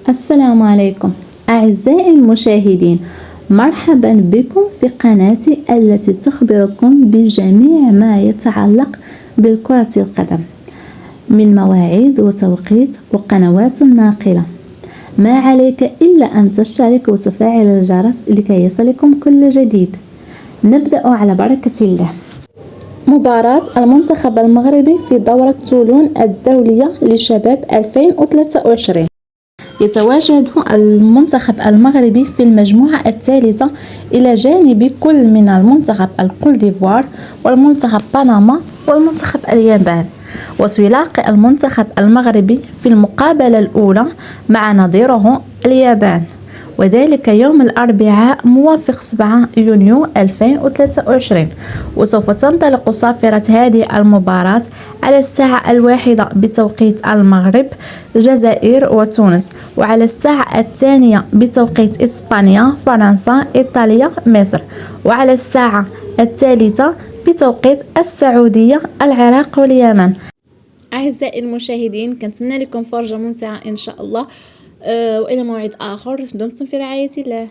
السلام عليكم أعزائي المشاهدين، مرحبا بكم في قناتي التي تخبركم بجميع ما يتعلق بالكرة القدم من مواعيد وتوقيت وقنوات ناقلة. ما عليك إلا أن تشترك وتفعل الجرس لكي يصلكم كل جديد. نبدأ على بركة الله. مباراة المنتخب المغربي في دورة طولون الدولية لشباب 2023. يتواجد المنتخب المغربي في المجموعة الثالثة إلى جانب كل من المنتخب الكوت ديفوار والمنتخب بنما والمنتخب اليابان، وسيلاقي المنتخب المغربي في المقابلة الأولى مع نظيره اليابان، وذلك يوم الأربعاء موافق 7 يونيو 2023. وسوف تنطلق صافرة هذه المباراة على الساعة 1 بتوقيت المغرب الجزائر وتونس، وعلى الساعة 2 بتوقيت إسبانيا فرنسا إيطاليا مصر، وعلى الساعة 3 بتوقيت السعودية العراق واليمن. أعزائي المشاهدين، كنتمنى لكم فرجة ممتعة إن شاء الله، وإلى موعد آخر. دمتم في رعاية الله.